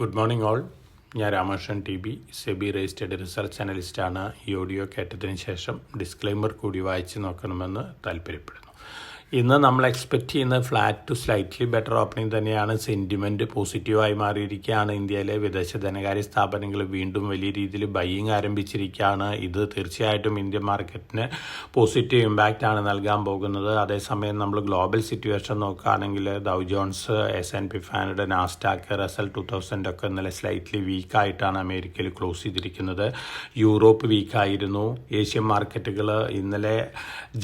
Good morning all. ഞാൻ Ramakrishnan T B, SEBI registered research അനലിസ്റ്റാണ്. ഈ ഓഡിയോ കേട്ടതിന് ശേഷം ഡിസ്ക്ലെയിമർ കൂടി വായിച്ച് നോക്കണമെന്ന് താല്പര്യപ്പെടുന്നു. ഇന്ന് നമ്മൾ എക്സ്പെക്റ്റ് ചെയ്യുന്ന flat to slightly better opening തന്നെയാണ്. സെൻറ്റിമെൻറ്റ് പോസിറ്റീവായി മാറിയിരിക്കുകയാണ്. ഇന്ത്യയിലെ വിദേശ ധനകാര്യ സ്ഥാപനങ്ങൾ വീണ്ടും വലിയ രീതിയിൽ ബൈയിങ് ആരംഭിച്ചിരിക്കുകയാണ്. ഇത് തീർച്ചയായിട്ടും ഇന്ത്യൻ മാർക്കറ്റിന് പോസിറ്റീവ് ഇമ്പാക്റ്റ് ആണ് നൽകാൻ പോകുന്നത്. അതേസമയം നമ്മൾ ഗ്ലോബൽ സിറ്റുവേഷൻ നോക്കുകയാണെങ്കിൽ ഡൗ ജോൺസ്, S&P 500, നാസ്ഡാക്ക്, റസൽ 2000 ഒക്കെ ഇന്നലെ സ്ലൈറ്റ്ലി വീക്കായിട്ടാണ് അമേരിക്കയിൽ ക്ലോസ് ചെയ്തിരിക്കുന്നത്. യൂറോപ്പ് വീക്കായിരുന്നു. ഏഷ്യൻ മാർക്കറ്റുകൾ ഇന്നലെ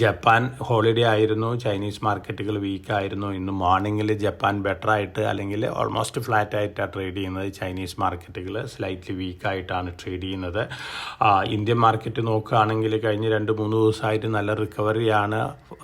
ജപ്പാൻ ഹോളിഡേ ആയിരുന്നു. ചൈനീസ് മാർക്കറ്റുകൾ വീക്കായിരുന്നു. ഇന്ന് മോർണിംഗിൽ ജപ്പാൻ ബെറ്ററായിട്ട് അല്ലെങ്കിൽ ഓൾമോസ്റ്റ് ഫ്ലാറ്റ് ആയിട്ടാണ് ട്രേഡ് ചെയ്യുന്നത്. ചൈനീസ് മാർക്കറ്റുകൾ സ്ലൈറ്റ്ലി വീക്കായിട്ടാണ് ട്രേഡ് ചെയ്യുന്നത്. ഇന്ത്യൻ മാർക്കറ്റ് നോക്കുകയാണെങ്കിൽ കഴിഞ്ഞ 2-3 ദിവസമായിട്ട് നല്ല റിക്കവറിയാണ്.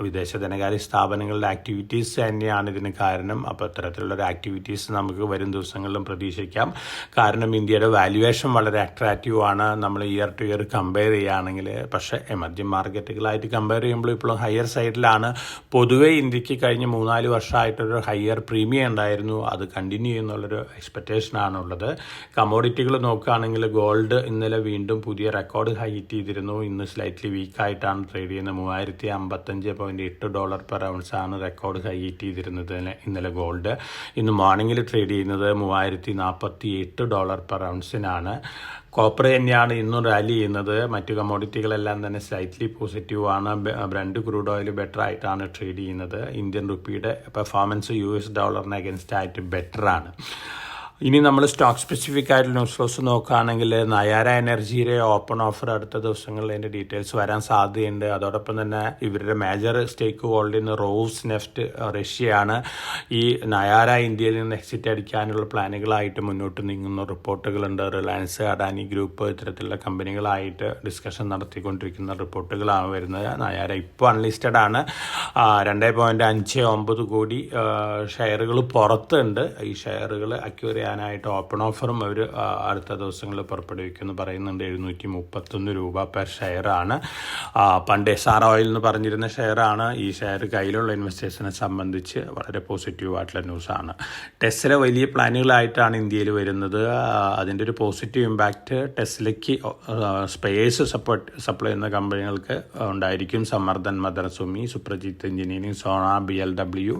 വിദേശ ധനകാര്യ സ്ഥാപനങ്ങളുടെ ആക്ടിവിറ്റീസ് തന്നെയാണ് ഇതിന് കാരണം. അപ്പോൾ ഇത്തരത്തിലുള്ളൊരു ആക്ടിവിറ്റീസ് നമുക്ക് വരും ദിവസങ്ങളിലും പ്രതീക്ഷിക്കാം. കാരണം ഇന്ത്യയുടെ വാല്യുവേഷൻ വളരെ അട്രാക്റ്റീവ് ആണ് നമ്മൾ ഇയർ ടു ഇയർ കമ്പയർ ചെയ്യുകയാണെങ്കിൽ. പക്ഷേ എമർജിംഗ് മാർക്കറ്റുകളായിട്ട് കമ്പയർ ചെയ്യുമ്പോൾ ഇപ്പോഴും ഹയർ സൈഡിലാണ്. പൊതുവേ ഇന്ത്യക്ക് കഴിഞ്ഞ 3-4 വർഷമായിട്ടൊരു ഹയർ പ്രീമിയം ഉണ്ടായിരുന്നു. അത് കണ്ടിന്യൂ ചെയ്യുന്നുള്ളൊരു എക്സ്പെക്റ്റേഷനാണുള്ളത്. കമോഡിറ്റികൾ നോക്കുകയാണെങ്കിൽ ഗോൾഡ് ഇന്നലെ വീണ്ടും പുതിയ റെക്കോർഡ് ഹൈ ഹിറ്റ് ചെയ്തിരുന്നു. ഇന്ന് സ്ലൈറ്റ്ലി വീക്കായിട്ടാണ് ട്രേഡ് ചെയ്യുന്നത്. $355.8 പെർ ഔൺസ് ആണ് റെക്കോർഡ് ഹൈ ഹിറ്റ് ചെയ്തിരുന്നത് ഇന്നലെ ഗോൾഡ്. ഇന്ന് മോർണിംഗിൽ ട്രേഡ് ചെയ്യുന്നത് $3,048 പെർ ഔൺസിനാണ്. കോപ്പർ തന്നെയാണ് ഇന്നും റാലി ചെയ്യുന്നത്. മറ്റു കമോഡിറ്റികളെല്ലാം തന്നെ സ്ലൈറ്റ്ലി പോസിറ്റീവാണ്. ബ്രണ്ട് ക്രൂഡ് ഓയിൽ ബെറ്റർ ആയിട്ടാണ് ട്രേഡ് ചെയ്യുന്നത്. ഇന്ത്യൻ റുപ്പിയുടെ പെർഫോമൻസ് US ഡോളറിന് അഗൻസ്റ്റ് ആയിട്ട് ബെറ്ററാണ്. ഇനി നമ്മൾ സ്റ്റോക്ക് സ്പെസിഫിക് ആയിട്ട് ന്യൂസ് ഫ്ലോസ് നോക്കുകയാണെങ്കിൽ നയാര എനർജിയുടെ ഓപ്പൺ ഓഫർ അടുത്ത ദിവസങ്ങളിൽ അതിൻ്റെ ഡീറ്റെയിൽസ് വരാൻ സാധ്യതയുണ്ട്. അതോടൊപ്പം തന്നെ ഇവരുടെ മേജർ സ്റ്റേക്ക് ഹോൾഡ് ചെയ്യുന്ന റോസ് നെഫ്റ്റ് റഷ്യയാണ്. ഈ നയാര ഇന്ത്യയിൽ നിന്ന് എക്സിറ്റ് അടിക്കാനുള്ള പ്ലാനുകളായിട്ട് മുന്നോട്ട് നീങ്ങുന്ന റിപ്പോർട്ടുകളുണ്ട്. റിലയൻസ്, അഡാനി ഗ്രൂപ്പ് ഇത്തരത്തിലുള്ള കമ്പനികളായിട്ട് ഡിസ്കഷൻ നടത്തിക്കൊണ്ടിരിക്കുന്ന റിപ്പോർട്ടുകളാണ് വരുന്നത്. നയാര ഇപ്പോൾ അൺലിസ്റ്റഡ് ആണ്. 2.59 കോടി ഷെയറുകൾ പുറത്തുണ്ട്. ഈ ഷെയറുകൾ അക്യൂർ ചെയ്യാനായിട്ട് ഓപ്പൺ ഓഫറും അവർ അടുത്ത ദിവസങ്ങളിൽ പുറപ്പെടുവിക്കുമെന്ന് പറയുന്നുണ്ട്. 731 രൂപ പെർ ഷെയറാണ്. പണ്ട് SR ഓയിൽ എന്ന് പറഞ്ഞിരുന്ന ഷെയറാണ്. ഈ ഷെയർ കയ്യിലുള്ള ഇൻവെസ്റ്റേഴ്സിനെ സംബന്ധിച്ച് വളരെ പോസിറ്റീവായിട്ടുള്ള ന്യൂസാണ്. ടെസ്ല വലിയ പ്ലാനുകളായിട്ടാണ് ഇന്ത്യയിൽ വരുന്നത്. അതിൻ്റെ ഒരു പോസിറ്റീവ് ഇമ്പാക്റ്റ് ടെസ്ലയ്ക്ക് സ്പേസ് സപ്ലൈ ചെയ്യുന്ന കമ്പനികൾക്ക് ഉണ്ടായിരിക്കും. സമ്മർദ്ദൻ മദർസുമി, സുപ്രജിത്ത് എഞ്ചിനീയറിംഗ്, സോണ, BLW,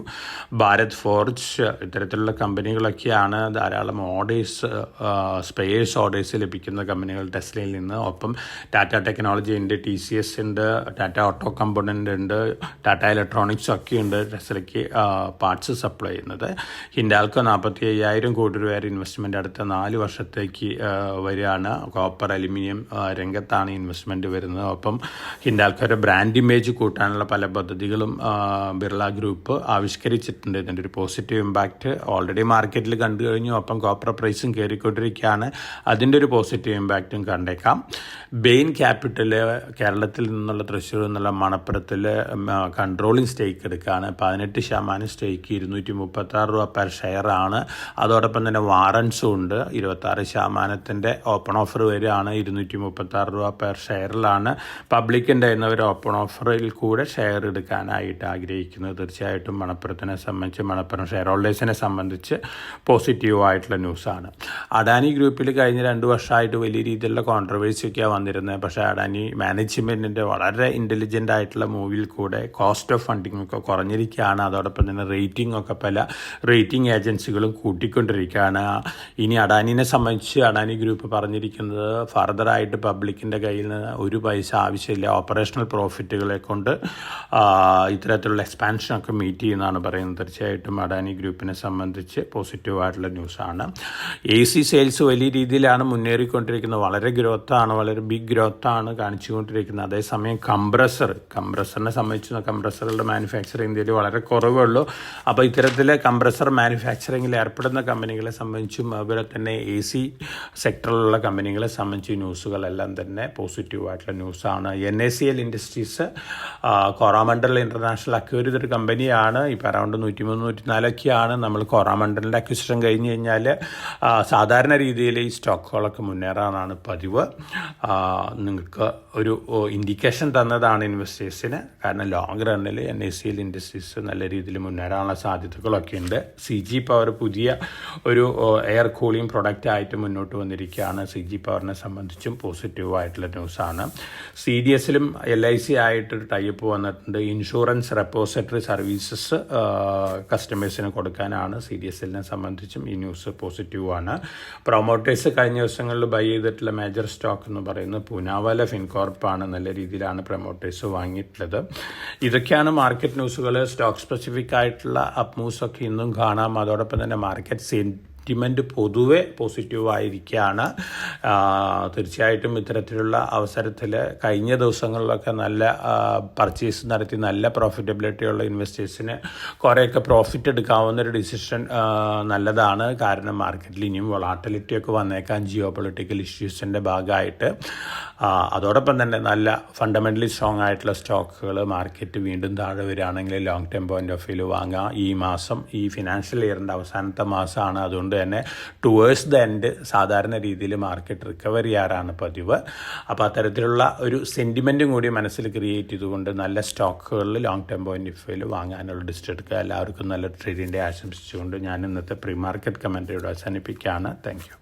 ഭാരത് ഫോർജ് ഇത്തരത്തിലുള്ള കമ്പനികളൊക്കെയാണ് ധാരാളം ഓർഡേഴ്സ്, സ്പെയർസ് ഓർഡേഴ്സ് ലഭിക്കുന്ന കമ്പനികൾ ടെസ്ലയിൽ നിന്ന്. ഒപ്പം ടാറ്റ ടെക്നോളജി ഉണ്ട്, TCS ഉണ്ട്, ടാറ്റ ഓട്ടോ കമ്പോണൻ്റ് ഉണ്ട്, ടാറ്റ ഇലക്ട്രോണിക്സ് ഒക്കെ ഉണ്ട് ടെസ്ലയ്ക്ക് പാർട്സ് സപ്ലൈ ചെയ്യുന്നത്. ഹിൻഡാൽക്കോ 45,000 കോടി രൂപ ഇൻവെസ്റ്റ്മെൻറ്റ് അടുത്ത 4 വർഷത്തേക്ക് വരികയാണ്. കോപ്പർ, അലുമിനിയം രംഗത്താണ് ഇൻവെസ്റ്റ്മെൻറ്റ് വരുന്നത്. ഒപ്പം ഹിൻഡാൽക്കോയുടെ ബ്രാൻഡ് ഇമേജ് കൂട്ടാനുള്ള പല പദ്ധതികളും ബിർള ഗ്രൂപ്പ് ആവിഷ്കരിച്ചിട്ടുണ്ട്. ഇതിൻ്റെ ഒരു പോസിറ്റീവ് ഇമ്പാക്റ്റ് ഓൾറെഡി മാർക്കറ്റിൽ കണ്ടു കഴിഞ്ഞു. ഒപ്പം കോപ്പർ പ്രൈസും കയറിക്കൊണ്ടിരിക്കുകയാണ്. അതിൻ്റെ ഒരു പോസിറ്റീവ് ഇമ്പാക്റ്റും കണ്ടേക്കാം. ബെയിൻ ക്യാപിറ്റൽ കേരളത്തിൽ നിന്നുള്ള തൃശ്ശൂർ നിന്നുള്ള മണപ്പുറത്തിൽ കൺട്രോളിങ് സ്റ്റേക്ക് എടുക്കുകയാണ്. 18% സ്റ്റേക്ക് $236 പെർ ഷെയറാണ്. അതോടൊപ്പം തന്നെ വാറൻസും ഉണ്ട്. 26% ഓപ്പൺ ഓഫർ വരികയാണ്. $236 പെർ ഷെയറിലാണ്. പബ്ലിക്കിൻ്റെ എന്നവർ ഓപ്പൺ ഓഫറിൽ കൂടെ ഷെയർ എടുക്കാനായിട്ട് ആഗ്രഹിക്കുന്നത്. തീർച്ചയായിട്ടും മണപ്പുറത്തിനെ സംബന്ധിച്ച്, മണപ്പുറം ഷെയർ ഹോൾഡേഴ്സിനെ സംബന്ധിച്ച് പോസിറ്റീവായിട്ടുള്ള ന്യൂസാണ്. അഡാനി ഗ്രൂപ്പിൽ കഴിഞ്ഞ 2 വർഷമായിട്ട് വലിയ രീതിയിലുള്ള കോൺട്രവേഴ്സി ഒക്കെയാണ് വന്നിരുന്നത്. പക്ഷേ അഡാനി മാനേജ്മെൻറ്റിൻ്റെ വളരെ ഇൻ്റലിജൻ്റ് ആയിട്ടുള്ള മൂവിൽ കൂടെ കോസ്റ്റ് ഓഫ് ഫണ്ടിങ് ഒക്കെ കുറഞ്ഞിരിക്കുകയാണ്. അതോടൊപ്പം തന്നെ റേറ്റിംഗ് ഒക്കെ പല റേറ്റിംഗ് ഏജൻസികളും കൂട്ടിക്കൊണ്ടിരിക്കുകയാണ്. ഇനി അഡാനിനെ സംബന്ധിച്ച് അഡാനി ഗ്രൂപ്പ് പറഞ്ഞിരിക്കുന്നത് ഫർദറായിട്ട് പബ്ലിക്കിൻ്റെ കയ്യിൽ നിന്ന് ഒരു പൈസ ആവശ്യമില്ല, ഓപ്പറേഷണൽ പ്രോഫിറ്റുകളെ കൊണ്ട് ഇത്തരത്തിലുള്ള എക്സ്പാൻഷനൊക്കെ മീറ്റ് ചെയ്യുന്നതാണ് പറയുന്നത്. തീർച്ചയായിട്ടും അഡാനി ഗ്രൂപ്പിനെ സംബന്ധിച്ച് പോസിറ്റീവായിട്ടുള്ള ന്യൂസാണ്. AC സെയിൽസ് വലിയ രീതിയിലാണ് മുന്നേറിക്കൊണ്ടിരിക്കുന്നത്. വളരെ ഗ്രോത്താണ്, വളരെ ബിഗ് ഗ്രോത്താണ് കാണിച്ചുകൊണ്ടിരിക്കുന്നത്. അതേസമയം കംപ്രസറിനെ സംബന്ധിച്ച് കംപ്രസറുകളുടെ മാനുഫാക്ചറിങ് ഇന്ത്യയിൽ വളരെ കുറവേ ഉള്ളൂ. അപ്പോൾ ഇത്തരത്തിലെ കംപ്രസർ മാനുഫാക്ചറിങ്ങിൽ ഏർപ്പെടുന്ന കമ്പനികളെ സംബന്ധിച്ചും അതുപോലെ തന്നെ AC സെക്ടറിലുള്ള കമ്പനികളെ സംബന്ധിച്ച് ന്യൂസുകളെല്ലാം തന്നെ പോസിറ്റീവായിട്ടുള്ള ന്യൂസാണ്. NACL ഇൻഡസ്ട്രീസ് കൊറാമണ്ടൽ ഇൻ്റർനാഷണൽ അക്വയർ ചെയ്തൊരു കമ്പനിയാണ്. ഇപ്പോൾ അറൗണ്ട് 103-104 നമ്മൾ കൊറാമണ്ടലിൻ്റെ അക്വിസിഷൻ കഴിഞ്ഞ് കഴിഞ്ഞാൽ സാധാരണ സാധാരണ രീതിയിൽ ഈ സ്റ്റോക്കുകളൊക്കെ മുന്നേറാനാണ് പതിവ്. നിങ്ങൾക്ക് ഒരു ഇൻഡിക്കേഷൻ തന്നതാണ് ഇൻവെസ്റ്റേഴ്സിന്. കാരണം ലോങ് റണ്ണിൽ NSE ഇൻഡസ്ട്രീസ് നല്ല രീതിയിൽ മുന്നേറാനുള്ള സാധ്യതകളൊക്കെ ഉണ്ട്. CG പവർ പുതിയ ഒരു എയർ കൂളിംഗ് പ്രൊഡക്റ്റ് ആയിട്ട് മുന്നോട്ട് വന്നിരിക്കുകയാണ്. CG പവറിനെ സംബന്ധിച്ചും പോസിറ്റീവായിട്ടുള്ള ന്യൂസാണ്. CDSലും LIC ആയിട്ടൊരു ടൈപ്പ് വന്നിട്ടുണ്ട്. ഇൻഷുറൻസ് റെപ്പോസിറ്ററി സർവീസസ് കസ്റ്റമേഴ്സിന് കൊടുക്കാനാണ്. CDSലിനെ സംബന്ധിച്ചും ഈ ന്യൂസ് പോസിറ്റീവാണ്. പ്രൊമോട്ടേഴ്സ് കഴിഞ്ഞ ദിവസങ്ങളിൽ ബൈ ചെയ്തിട്ടുള്ള മേജർ സ്റ്റോക്ക് എന്ന് പറയുന്നത് പൂനാവാല ഫിൻകോർപ്പാണ്. നല്ല രീതിയിലാണ് പ്രൊമോട്ടേഴ്സ് വാങ്ങിയിട്ടുള്ളത്. ഇതൊക്കെയാണ് മാർക്കറ്റ് ന്യൂസുകൾ. സ്റ്റോക്ക് സ്പെസിഫിക് ആയിട്ടുള്ള അപ്പ് മൂവ്സൊക്കെ ഇന്നും കാണാം. അതോടൊപ്പം തന്നെ മാർക്കറ്റ് സെൻറ്റിമെൻറ്റ് പൊതുവെ പോസിറ്റീവായിരിക്കുകയാണ്. തീർച്ചയായിട്ടും ഇത്തരത്തിലുള്ള അവസരത്തിൽ കഴിഞ്ഞ ദിവസങ്ങളിലൊക്കെ നല്ല പർച്ചേസ് നടത്തി നല്ല പ്രോഫിറ്റബിലിറ്റിയുള്ള ഇൻവെസ്റ്റേഴ്സിന് കുറേയൊക്കെ പ്രോഫിറ്റ് എടുക്കാവുന്നൊരു ഡിസിഷൻ നല്ലതാണ്. കാരണം മാർക്കറ്റിൽ ഇനിയും വൊളാറ്റിലിറ്റിയൊക്കെ വന്നേക്കാൻ ജിയോ പൊളിറ്റിക്കൽ ഇഷ്യൂസിൻ്റെ ഭാഗമായിട്ട്. അതോടൊപ്പം തന്നെ നല്ല ഫണ്ടമെൻ്റലി സ്ട്രോങ് ആയിട്ടുള്ള സ്റ്റോക്കുകൾ മാർക്കറ്റ് വീണ്ടും താഴെ വരികയാണെങ്കിൽ ലോങ് ടേം പോയിൻ്റ് ഓഫ് വ്യൂവിൽ വാങ്ങാം. ഈ മാസം ഈ ഫിനാൻഷ്യൽ ഇയറിൻ്റെ അവസാനത്തെ മാസമാണ്. അതുകൊണ്ട് തന്നെ ടുവേഴ്സ് ദ എൻഡ് സാധാരണ രീതിയിൽ മാർക്കറ്റ് റിക്കവർ ചെയ്യാറാണ് പതിവ്. അപ്പോൾ അത്തരത്തിലുള്ള ഒരു സെൻറ്റിമെൻറ്റും കൂടി മനസ്സിൽ ക്രിയേറ്റ് ചെയ്തുകൊണ്ട് നല്ല സ്റ്റോക്കുകളിൽ ലോങ് ടേം പോയിൻ്റ് ഓഫ് വ്യൂവിൽ വാങ്ങാനുള്ള ഡിസിഷൻ എടുക്കുക. എല്ലാവർക്കും നല്ല ട്രേഡിൻ്റെ ആശംസിച്ചുകൊണ്ട് ഞാൻ ഇന്നത്തെ പ്രീ മാർക്കറ്റ് കമൻറ്ററിയോട് അവസാനിപ്പിക്കുകയാണ്. Thank you.